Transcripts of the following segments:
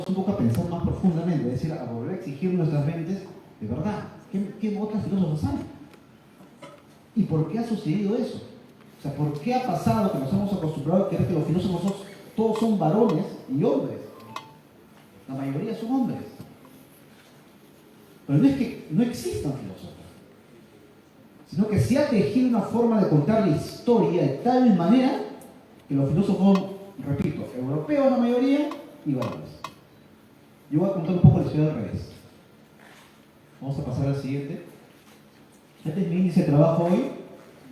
un poco a pensar más profundamente, es decir, a volver a exigir nuestras mentes, de verdad, ¿qué otras filósofos hay? ¿Y por qué ha sucedido eso? O sea, ¿por qué ha pasado que nos hemos acostumbrado a creer que los filósofos todos son varones y hombres? La mayoría son hombres. Pero no es que no existan filósofos, sino que se ha tejido una forma de contar la historia de tal manera que los filósofos son, repito, europeos la mayoría y varones. Yo voy a contar un poco la historia al revés. Vamos a pasar al siguiente. Este es mi índice de trabajo hoy.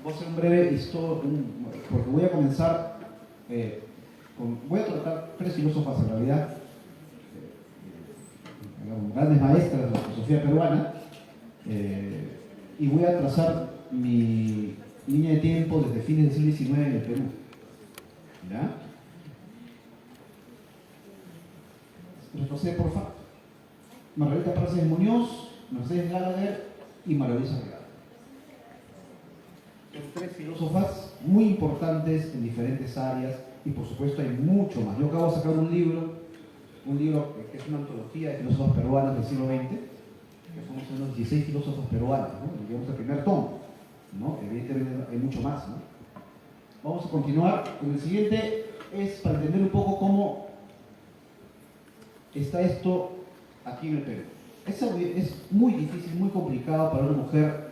Voy a hacer un breve historia, porque voy a comenzar voy a tratar tres filósofas en realidad, grandes maestras de la filosofía peruana, y voy a trazar mi línea de tiempo desde fines del siglo XIX en el Perú. ¿Ya? Retrocede, por favor. Margarita Pérez Muñoz, Mercedes Gallagher y María Luisa Real. Son tres filósofas muy importantes en diferentes áreas y por supuesto hay mucho más. Yo acabo de sacar un libro que es una antología de filósofos peruanos del siglo XX, que somos unos 16 filósofos peruanos, ¿no? Digamos el primer tomo, ¿no? Evidentemente hay mucho más, ¿no? Vamos a continuar con el siguiente, es para entender un poco cómo está esto aquí en el Perú. Es muy difícil, muy complicado para una mujer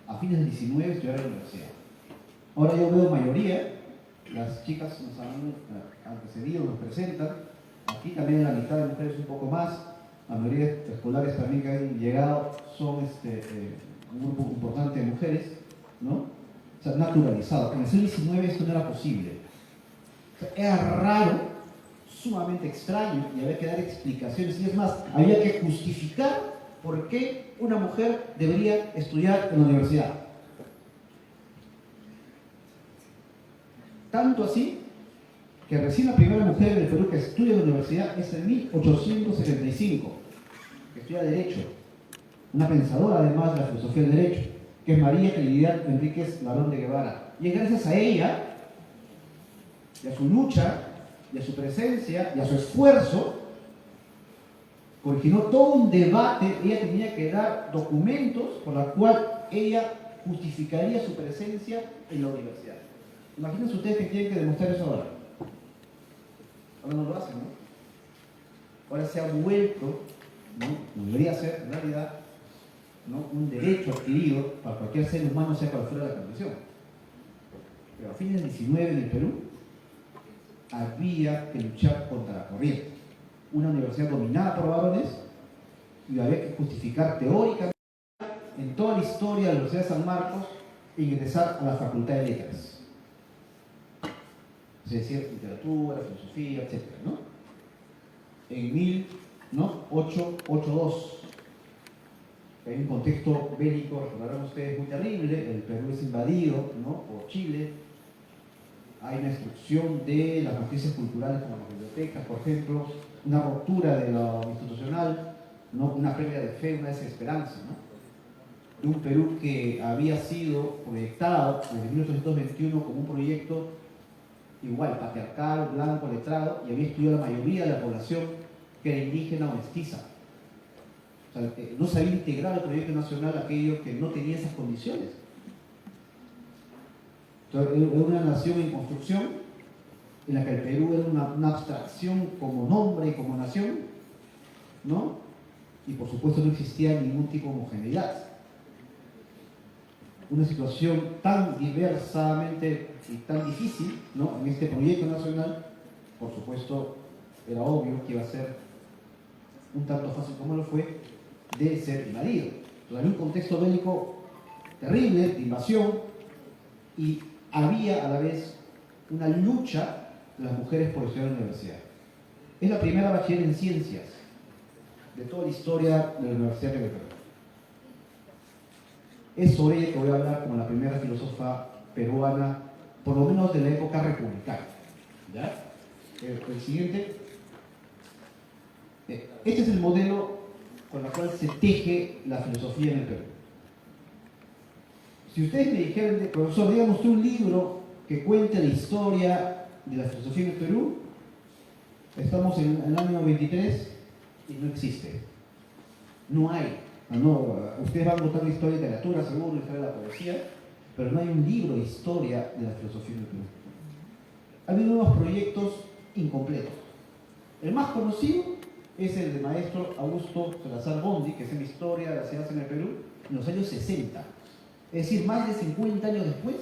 a fines del 19 estudiar en la universidad. Ahora yo veo mayoría, las chicas nos han antecedido, nos presentan, aquí también la mitad de mujeres un poco más, la mayoría de escolares también que han llegado son un grupo importante de mujeres, ¿no? O sea, naturalizado. En el siglo XIX esto no era posible. O sea, era raro, sumamente extraño, y había que dar explicaciones, y es más, había que justificar por qué una mujer debería estudiar en la universidad. Tanto así que recién la primera mujer en el Perú que estudia en la universidad es en 1875, que estudia Derecho, una pensadora además de la filosofía del Derecho, que es María Trinidad Enríquez Barón de Guevara. Y es gracias a ella, y a su lucha, y a su presencia, y a su esfuerzo, originó todo un debate. Ella tenía que dar documentos por los cuales ella justificaría su presencia en la universidad. Imagínense ustedes que tienen que demostrar eso ahora. Ahora no lo hacen, ¿no? Ahora se ha vuelto, ¿no? Debería ser, en realidad, ¿no? Un derecho adquirido para cualquier ser humano, sea cual fuera la condición. Pero a fines del 19 en el Perú, había que luchar contra la corriente. Una universidad dominada por varones y había que justificar teóricamente en toda la historia de la Universidad de San Marcos e ingresar a la Facultad de Letras. Es decir, literatura, filosofía, etc., ¿no? En 1882 hay un contexto bélico, recordarán ustedes, muy terrible. El Perú es invadido, ¿no?, por Chile. Hay una destrucción de las noticias culturales como las bibliotecas, por ejemplo, una ruptura de lo institucional, ¿no?, una pérdida de fe, una desesperanza, ¿no?, de un Perú que había sido proyectado desde 1821 como un proyecto igual, patriarcal, blanco, letrado, y había estudiado la mayoría de la población que era indígena o mestiza. O sea, no se había integrado al proyecto nacional aquello que no tenía esas condiciones. Entonces, era una nación en construcción, en la que el Perú era una abstracción como nombre y como nación, ¿no? Y por supuesto no existía ningún tipo de homogeneidad. Una situación tan diversamente y tan difícil, ¿no?, en este proyecto nacional, por supuesto, era obvio que iba a ser un tanto fácil como lo fue de ser invadido. Entonces, había un contexto bélico terrible, de invasión, y había a la vez una lucha de las mujeres por estudiar en la universidad. Es la primera bachiller en ciencias de toda la historia de la Universidad de Perú. Es sobre ella que voy a hablar como la primera filósofa peruana, por lo menos de la época republicana. ¿Ya? El siguiente. Este es el modelo con el cual se teje la filosofía en el Perú. Si ustedes me dijeran, profesor, díganos usted un libro que cuente la historia de la filosofía en el Perú, Estamos en el año 23 y no existe. No hay. No, ustedes van a votar la historia de literatura, seguro, la historia de la poesía, pero no hay un libro de historia de la filosofía del Perú. Ha habido unos proyectos incompletos. El más conocido es el del maestro Augusto Salazar Bondy, que es en historia de la ciencia en el Perú, en los años 60. Es decir, más de 50 años después,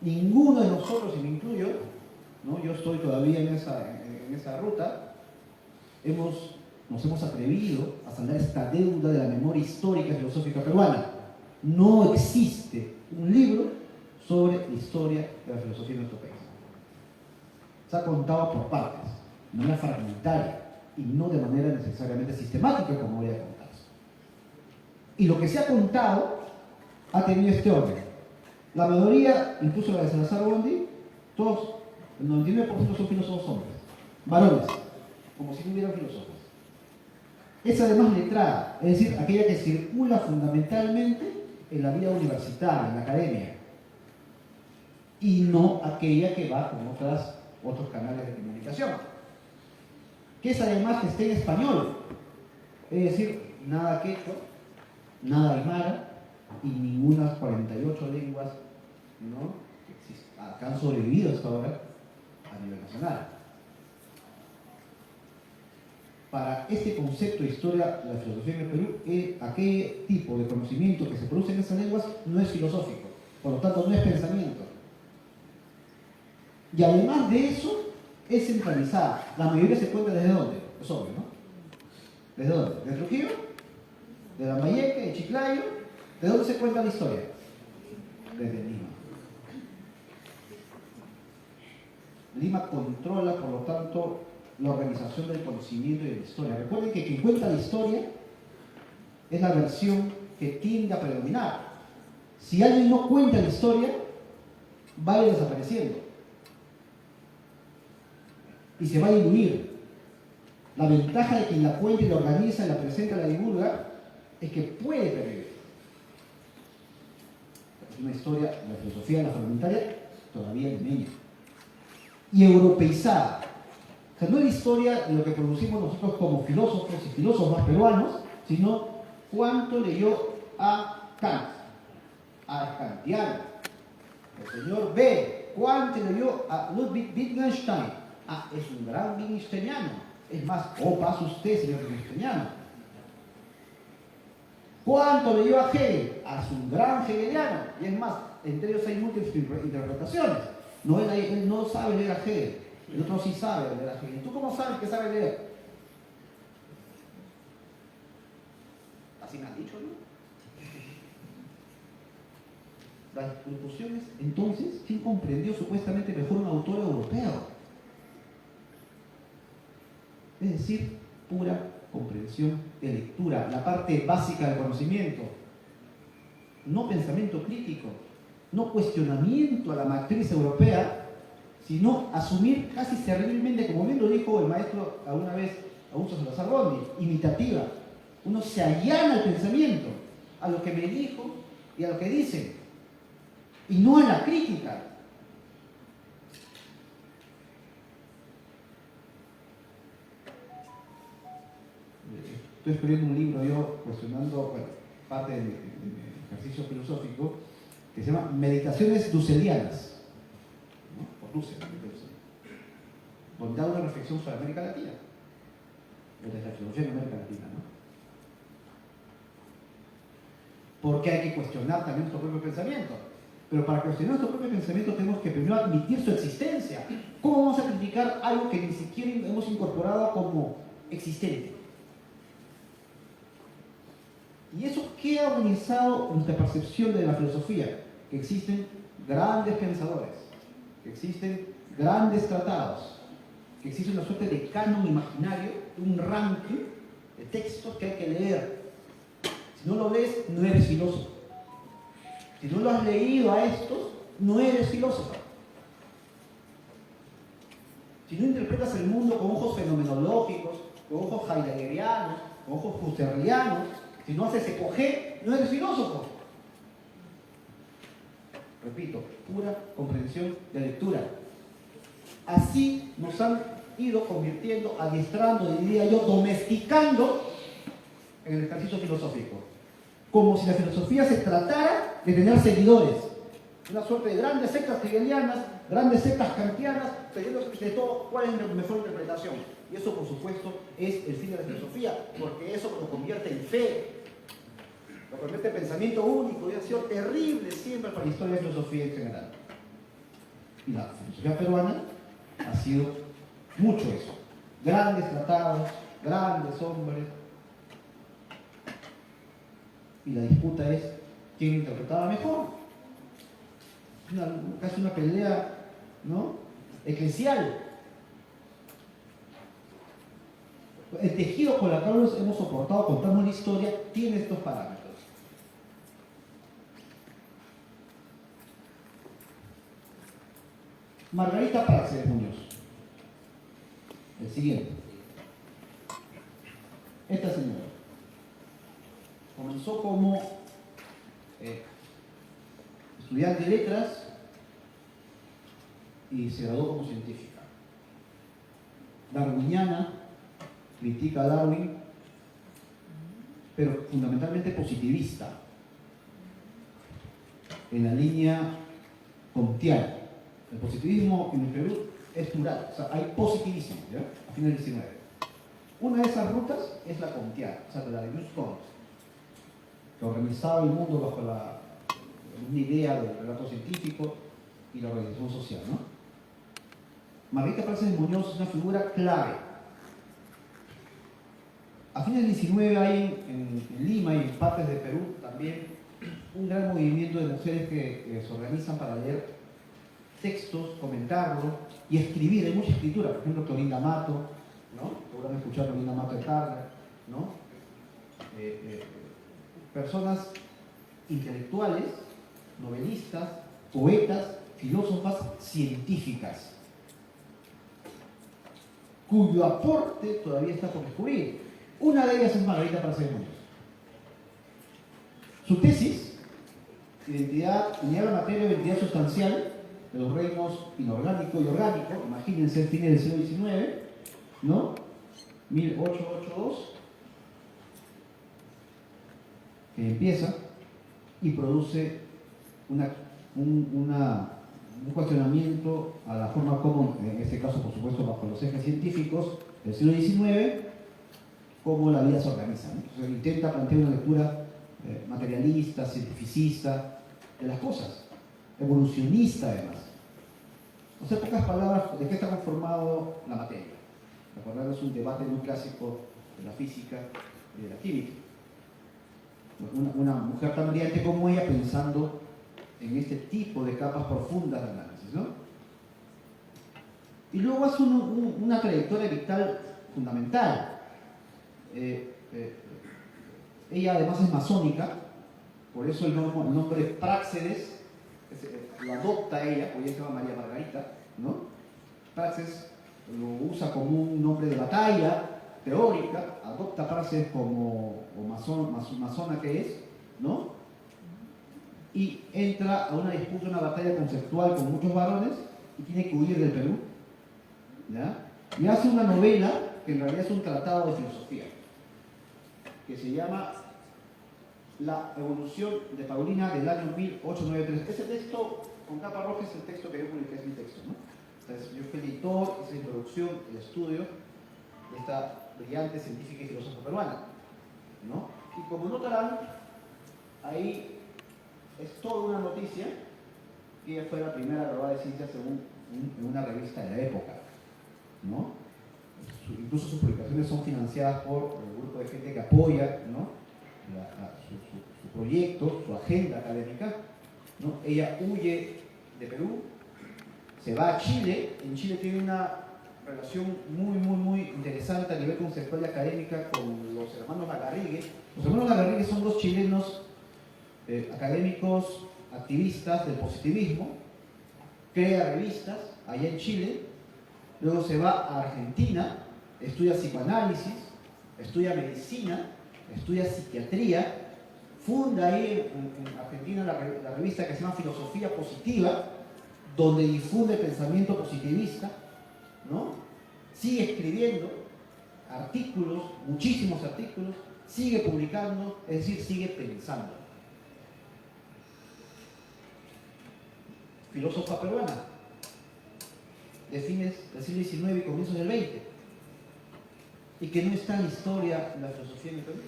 ninguno de nosotros, y me incluyo, ¿no? Yo estoy todavía en esa ruta, nos hemos atrevido a saldar esta deuda de la memoria histórica y filosófica peruana. No existe un libro sobre la historia de la filosofía de nuestro país. Se ha contado por partes, de manera fragmentaria y no de manera necesariamente sistemática, como voy a contar. Y lo que se ha contado ha tenido este orden. La mayoría, incluso la de Salazar Bondy, todos, el 99% son filósofos hombres, varones, como si no hubieran filósofos. Es además letrada, es decir, aquella que circula fundamentalmente en la vida universitaria, en la academia, y no aquella que va con otros canales de comunicación, que es además que esté en español, es decir, nada quechua, nada aymara y ninguna 48 lenguas, ¿no?, que han sobrevivido hasta ahora a nivel nacional. Para este concepto de historia de la filosofía en el Perú, aquel tipo de conocimiento que se produce en esas lenguas no es filosófico, por lo tanto no es pensamiento. Y además de eso, es centralizada. La mayoría se cuenta desde dónde, es obvio, ¿no? ¿Desde dónde? ¿De Trujillo? ¿De Lambayeque? ¿De Chiclayo? ¿De dónde se cuenta la historia? Desde Lima. Lima controla, por lo tanto, la organización del conocimiento y de la historia. Recuerden que quien cuenta la historia es la versión que tiende a predominar. Si alguien no cuenta la historia, va a ir desapareciendo y se va a diluir. La ventaja de quien la cuenta y la organiza, la presenta, la divulga, es que puede pervivir. Es una historia, la filosofía, la fragmentaria, todavía limeña y europeizada. O sea, no es la historia de lo que producimos nosotros como filósofos y filósofas peruanos, sino cuánto leyó a Kant, a Kantiano. El señor B, cuánto leyó a Ludwig Wittgenstein. Ah, es un gran wittgensteiniano. Es más, pasa usted, señor wittgensteiniano. ¿Cuánto leyó a Hegel? Ah, es un gran hegeliano. Y es más, entre ellos hay múltiples interpretaciones. No, él no sabe leer a Hegel. El otro sí sabe leer a Hegel. ¿Tú cómo sabes que sabe leer? Así me han dicho, ¿no? Las conclusiones, entonces, ¿quién comprendió supuestamente mejor un autor europeo? Es decir, pura comprensión de lectura, la parte básica del conocimiento, no pensamiento crítico, no cuestionamiento a la matriz europea, sino asumir casi servilmente, como bien lo dijo el maestro alguna vez, Augusto Salazar Bondy, imitativa. Uno se allana al pensamiento, a lo que me dijo y a lo que dicen, y no a la crítica. Estoy escribiendo un libro yo cuestionando, bueno, parte de mi ejercicio filosófico, que se llama Meditaciones Dusselianas, ¿no? Por Dussel, donde da una reflexión sobre América Latina, desde la filosofía de América Latina, ¿no? Porque hay que cuestionar también nuestro propio pensamiento. Pero para cuestionar nuestro propio pensamiento tenemos que primero admitir su existencia. ¿Cómo vamos a criticar algo que ni siquiera hemos incorporado como existente? Y eso queda organizado en nuestra percepción de la filosofía, que existen grandes pensadores, que existen grandes tratados, que existe una suerte de canon imaginario, un ranking de textos que hay que leer. Si no lo lees, no eres filósofo. Si no lo has leído a estos, no eres filósofo. Si no interpretas el mundo con ojos fenomenológicos, con ojos heideggerianos, con ojos husserlianos, si no haces ecogé, no eres filósofo. Repito, pura comprensión de lectura. Así nos han ido convirtiendo, adiestrando, diría yo, domesticando en el ejercicio filosófico. Como si la filosofía se tratara de tener seguidores. Una suerte de grandes sectas hegelianas, grandes sectas kantianas, creyendo de todo cuál es la mejor interpretación. Y eso, por supuesto, es el fin de la filosofía, porque eso lo convierte en fe, lo convierte en pensamiento único, y ha sido terrible siempre para la historia de la filosofía en general. Y la filosofía peruana ha sido mucho eso. Grandes tratados, grandes hombres. Y la disputa es quién interpretaba mejor. Casi una pelea, ¿no?, eclesial. El tejido con el cual nos hemos soportado contando la historia tiene estos parámetros. Margarita Praxedes Muñoz. El siguiente. Esta señora comenzó como estudiante de letras y se graduó como científica. Darwiniana, critica a Darwin, pero fundamentalmente positivista, en la línea comtiana. El positivismo en el Perú es plural, o sea, hay positivismo, ¿ya?, a fines del XIX. Una de esas rutas es la comtiana, o sea, la de Jules Comte, que organizaba el mundo bajo una idea del relato científico y la organización social, ¿no? Margarita Praxedes Muñoz es una figura clave. A fines del XIX hay en Lima y en partes de Perú también un gran movimiento de mujeres que se organizan para leer textos, comentarlos y escribir. Hay mucha escritura, por ejemplo, Clorinda Mato, ¿no? Podrán escuchar Clorinda Mato de Turner, ¿no? Personas intelectuales, novelistas, poetas, filósofas, científicas, cuyo aporte todavía está por descubrir. Una de ellas es Margarita Praxedes Muñoz. Su tesis, unidad de la materia o identidad sustancial de los reinos inorgánico y orgánico, imagínense el fin del siglo XIX, ¿no? 1882, que empieza y produce un cuestionamiento a la forma como, en este caso por supuesto bajo los ejes científicos del siglo XIX, cómo la vida se organiza, ¿no? Entonces intenta plantear una lectura materialista, cientificista de las cosas, evolucionista además. O sea, en pocas palabras, ¿de qué está conformado la materia? Recordar, es un debate muy clásico de la física y de la química. Una mujer tan brillante como ella pensando en este tipo de capas profundas de análisis, ¿no? Y luego hace una trayectoria vital fundamental. Ella además es masónica, por eso el nombre Praxedes lo adopta ella, porque ella se llama María Margarita, ¿no? Praxedes lo usa como un nombre de batalla teórica, adopta Praxedes como masona que es, ¿no? Y entra a una disputa, una batalla conceptual con muchos varones y tiene que huir del Perú, ¿ya? Y hace una novela que en realidad es un tratado de filosofía, que se llama La evolución de Paulina del año 1893. Ese texto con capa roja es el texto que yo publiqué, es mi texto, ¿no? Entonces, yo fui editor, hice la introducción, el estudio de esta brillante científica y filósofa peruana, ¿no? Y como notarán, ahí es toda una noticia que ella fue la primera graduada de ciencias en una revista de la época, ¿no? Incluso sus publicaciones son financiadas por el grupo de gente que apoya, ¿no?, su proyecto, su agenda académica, ¿no? Ella huye de Perú, se va a Chile. En Chile tiene una relación muy interesante a nivel conceptual y académica con los hermanos Lagarrigue. Los hermanos Lagarrigue son dos chilenos académicos, activistas del positivismo, crea revistas allá en Chile, luego se va a Argentina, estudia psicoanálisis, estudia medicina, estudia psiquiatría, funda ahí en Argentina la revista que se llama Filosofía Positiva, donde difunde pensamiento positivista, ¿no? sigue escribiendo artículos, muchísimos artículos, sigue publicando, es decir, sigue pensando. Filósofa peruana, de fines del siglo XIX y comienzos del XX, y que no está en la historia de la filosofía en el Perú.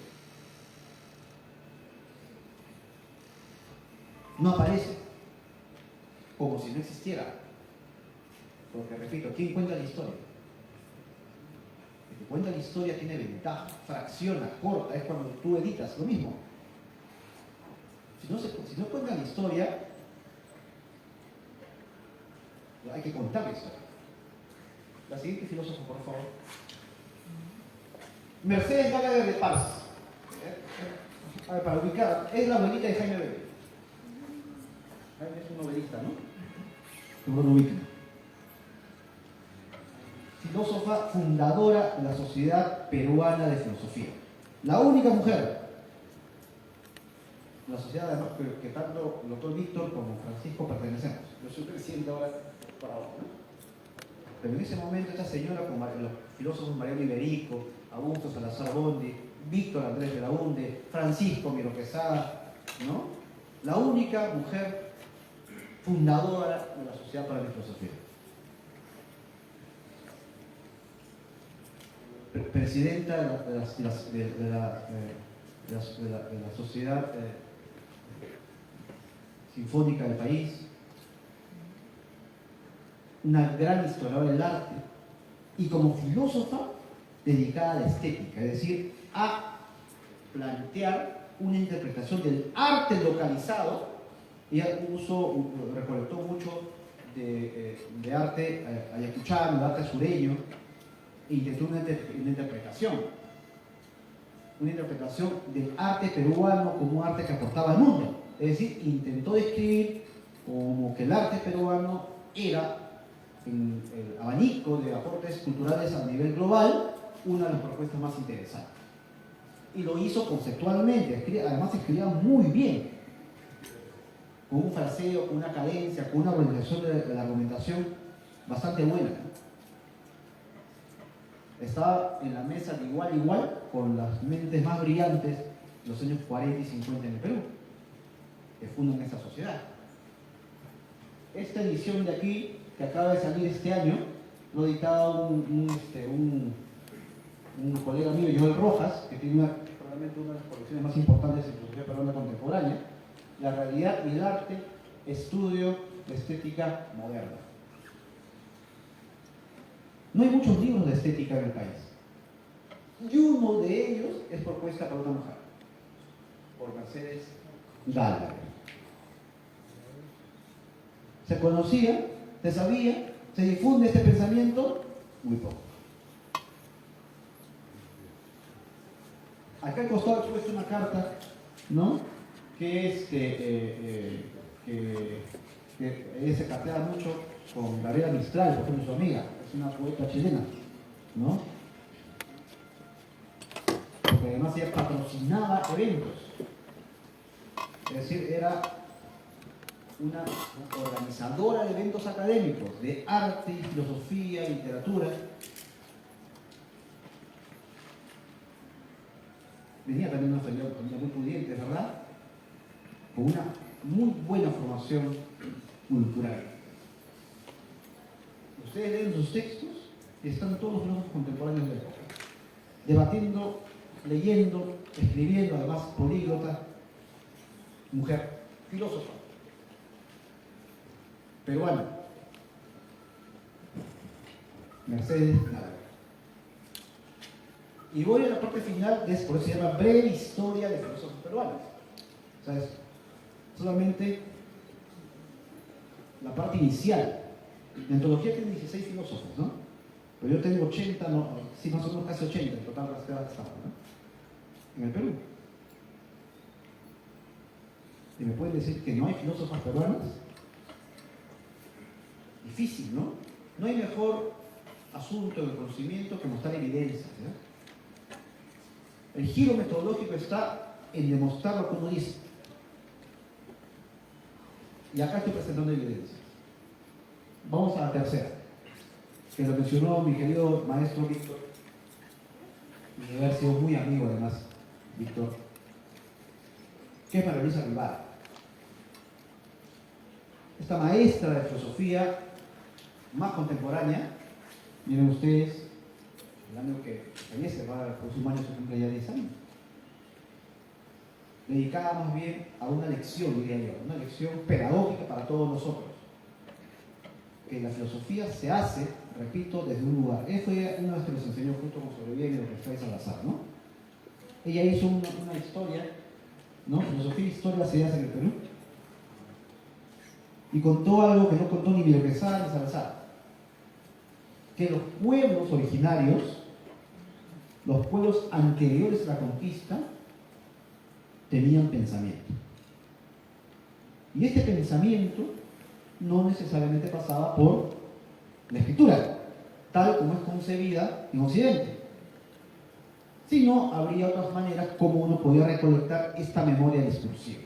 No aparece, como si no existiera. Porque, repito, ¿quién cuenta la historia? El que cuenta la historia tiene ventaja, fracciona, corta, es cuando tú editas, lo mismo. Si no cuentan la historia, hay que contar la historia. La siguiente filósofa, por favor. Mercedes Gallagher de Paz. A ver, para ubicar, es la abuelita de Jaime Bebé. Jaime es un novelista, ¿no? Seguro lo ubican. Filósofa fundadora de la Sociedad Peruana de Filosofía. La única mujer. La sociedad, además, que tanto el doctor Víctor como Francisco pertenecemos. Yo soy presidente ahora por ahora, ¿no? Pero en ese momento esta señora, con los filósofos Mariano Iberico, Augusto Salazar Bondi, Víctor Andrés Belaunde, Francisco Miro Quesada, ¿no? La única mujer fundadora de la Sociedad para la Filosofía. Presidenta de la Sociedad Sinfónica del país, una gran historiadora del arte, y como filósofa dedicada a la estética, es decir, a plantear una interpretación del arte localizado. Ella recolectó mucho de arte ayacuchano, de arte sureño, e intentó una interpretación del arte peruano como un arte que aportaba al mundo. Es decir, intentó describir como que el arte peruano era, en el abanico de aportes culturales a nivel global, una de las propuestas más interesantes. Y lo hizo conceptualmente, además escribía muy bien, con un fraseo, con una cadencia, con una organización de la argumentación bastante buena. Estaba en la mesa de igual a igual con las mentes más brillantes de los años 40 y 50 en el Perú, que fundan esta sociedad. Esta edición de aquí, que acaba de salir este año, lo editaba un colega mío, Joel Rojas, que tiene probablemente una de las colecciones más importantes en filosofía peruana contemporánea, La realidad y el arte, estudio de estética moderna. No hay muchos libros de estética en el país, y uno de ellos es propuesta por una mujer, por Mercedes Gallagher. ¿Se conocía? ¿Se sabía? ¿Se difunde este pensamiento? Muy poco. Acá al costado he puesto una carta, ¿no? Que ella se cartea mucho con Gabriela Mistral, por ejemplo, su amiga, es una poeta chilena, ¿no? Porque además ella patrocinaba eventos, es decir, era una organizadora de eventos académicos, de arte, filosofía, literatura. Venía también una familia muy pudiente, ¿verdad? Con una muy buena formación cultural. Ustedes leen sus textos y están todos los filósofos contemporáneos de la época, debatiendo, leyendo, escribiendo, además políglota, mujer, filósofa, peruana, Mercedes Gallagher. Y voy a la parte final, por eso se llama Breve Historia de Filósofos Peruanos. O sea, es solamente la parte inicial. La antología tiene 16 filósofos, ¿no? Pero yo tengo 80, no, sí, más o menos casi 80 en total las que estaban, ¿no? En el Perú. ¿Y me pueden decir que no hay filósofos peruanos? Difícil, ¿no? No hay mejor asunto de conocimiento que mostrar evidencias, ¿eh? El giro metodológico está en demostrar lo que uno dice. Y acá estoy presentando evidencias. Vamos a la tercera, que lo mencionó mi querido maestro Víctor, y debe haber sido muy amigo además, Víctor, que es María Luisa Rivara. Esta maestra de filosofía más contemporánea, miren ustedes, el año que fallece, va a próximo año se cumple ya 10 años, dedicada más bien a una lección, diría yo, una lección pedagógica para todos nosotros. Que la filosofía se hace, repito, desde un lugar. Eso fue una vez que nos enseñó justo con Sobreviene lo que está Salazar, ¿no? Ella hizo una historia, ¿no? Filosofía e historia se hace en el Perú. Y contó algo que no contó ni Miguel Quesada ni Salazar. Que los pueblos originarios, los pueblos anteriores a la conquista, tenían pensamiento. Y este pensamiento no necesariamente pasaba por la escritura, tal como es concebida en Occidente, sino habría otras maneras como uno podía recolectar esta memoria discursiva.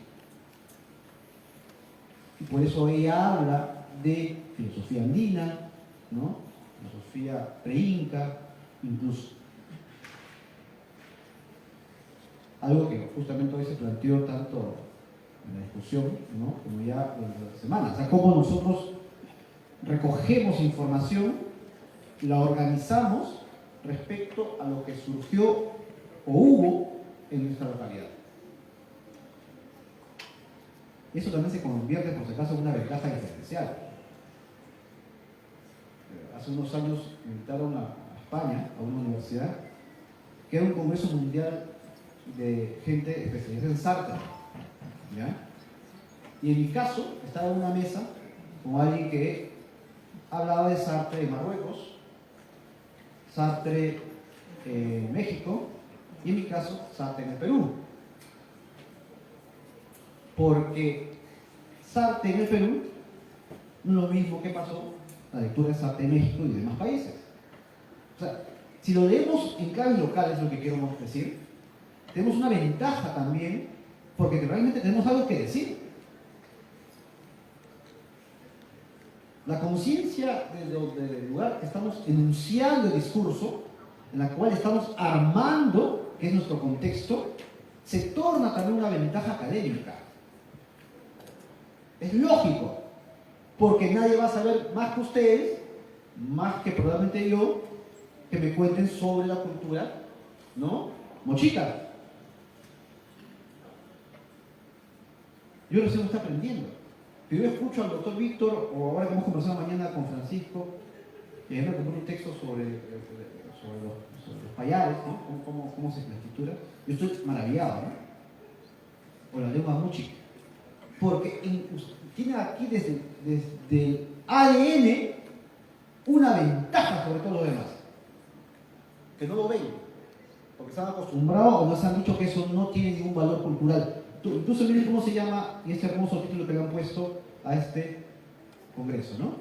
Y por eso ella habla de filosofía andina, ¿no? Filosofía pre-inca, incluso. Algo que justamente hoy se planteó tanto en la discusión, ¿no? Como ya durante la semana. O sea, cómo nosotros recogemos información, la organizamos respecto a lo que surgió o hubo en nuestra localidad. Eso también se convierte, por si acaso, en una ventaja diferencial. Hace unos años me invitaron a España, a una universidad, que era un congreso mundial de gente especializada en Sartre, ¿ya? Y en mi caso, estaba en una mesa con alguien que hablaba de Sartre en Marruecos, Sartre en México, y en mi caso, Sartre en el Perú. Porque Sartre en el Perú no es lo mismo que pasó la lectura de Sartre en México y de demás países. O sea, si lo leemos en clave local, es lo que quiero decir, tenemos una ventaja también, porque realmente tenemos algo que decir. La conciencia del lugar que estamos enunciando el discurso, en la cual estamos armando, que es nuestro contexto, se torna también una ventaja académica. Es lógico, porque nadie va a saber más que ustedes, más que probablemente yo, que me cuenten sobre la cultura, ¿no? Mochica. Yo recién lo estoy aprendiendo. Pero yo escucho al doctor Víctor, o ahora que hemos conversado mañana con Francisco, que me compró un texto sobre los payares, ¿no? Cómo se es la escritura. Yo estoy maravillado, ¿no? O la lengua mochica. Porque tiene aquí desde el ADN una ventaja sobre todo lo demás. Que no lo ven. Porque están acostumbrados o nos han dicho que eso no tiene ningún valor cultural. Incluso miren cómo se llama, y este hermoso título que le han puesto a este congreso, ¿no?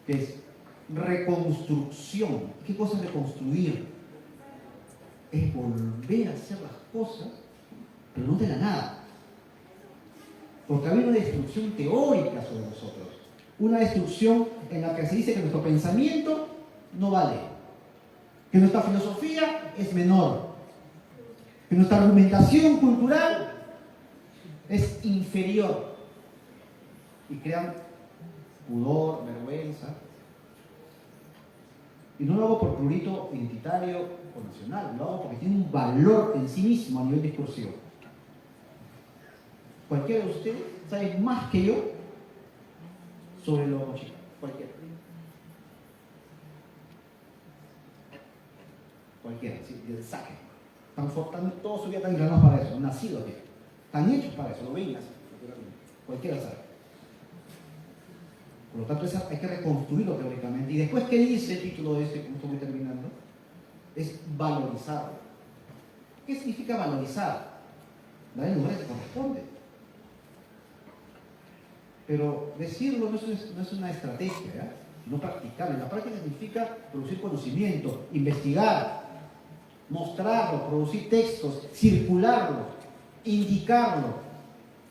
Que es reconstrucción. ¿Qué cosa es reconstruir? Es volver a hacer las cosas, pero no de la nada. Porque había una destrucción teórica sobre nosotros. Una destrucción en la que se dice que nuestro pensamiento no vale. Que nuestra filosofía es menor. Que nuestra argumentación cultural es inferior. Y crean pudor, vergüenza. Y no lo hago por prurito identitario o nacional, lo hago porque tiene un valor en sí mismo a nivel discursivo. Cualquiera de ustedes sabe más que yo sobre los mochilas. Cualquiera. Cualquiera, sí, del saque. Están toda su vida tan granados para eso, nacidos aquí. Están hechos para eso, lo ven así. Cualquiera sabe. Por lo tanto, hay que reconstruirlo teóricamente. Y después, ¿qué dice el título de este, como estoy terminando? Es valorizarlo. ¿Qué significa valorizar? Dar el lugar que corresponde. Pero decirlo no es una estrategia, ¿ya? No practicarlo. La práctica significa producir conocimiento, investigar, mostrarlo, producir textos, circularlo, indicarlo,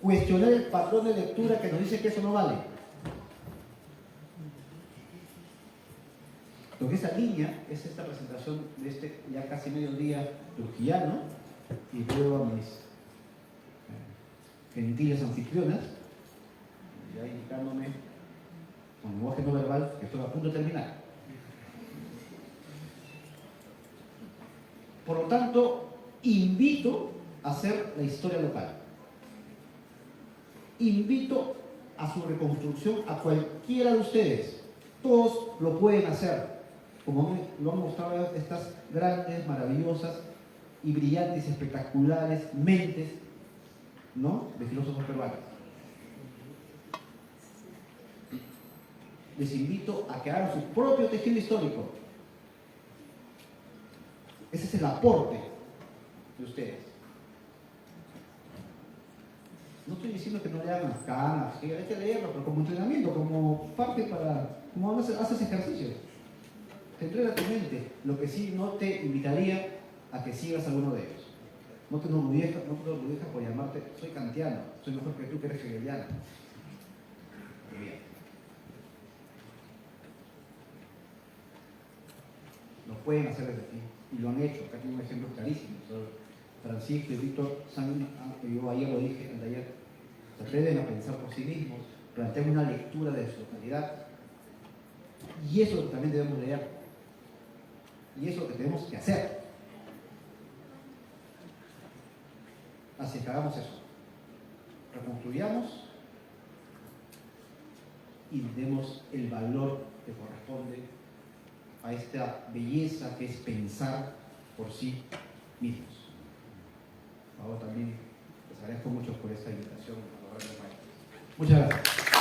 cuestionar el patrón de lectura que nos dice que eso no vale. Lo que esa línea es esta presentación de este ya casi mediodía trujillano, y luego a mis gentiles anfitrionas, ya indicándome con lenguaje no verbal que estoy a punto de terminar. Por lo tanto, invito a hacer la historia local. Invito a su reconstrucción a cualquiera de ustedes. Todos lo pueden hacer, como lo han mostrado estas grandes, maravillosas y brillantes, espectaculares mentes, ¿no?, de filósofos peruanos. Les invito a que hagan su propio tejido histórico. Ese es el aporte de ustedes. No estoy diciendo que no le hagan canas, que hay que leerlo, pero como entrenamiento, como parte para, como haces ejercicios. Te entrena tu mente. Lo que sí, no te invitaría a que sigas alguno de ellos. No te enorgullezcas por llamarte, soy kantiano, soy mejor que tú que eres hegeliano. Muy bien. Lo pueden hacer desde aquí, y lo han hecho. Acá tengo un ejemplo clarísimo. Francisco y Víctor, yo ayer lo dije, ayer, se atreven a pensar por sí mismos, plantean una lectura de su totalidad, y eso es lo que también debemos leer, y eso es lo que tenemos que hacer. Así que hagamos eso, reconstruyamos y demos el valor que corresponde a esta belleza que es pensar por sí mismos. Por favor, también les agradezco mucho por esta invitación. Muchas gracias.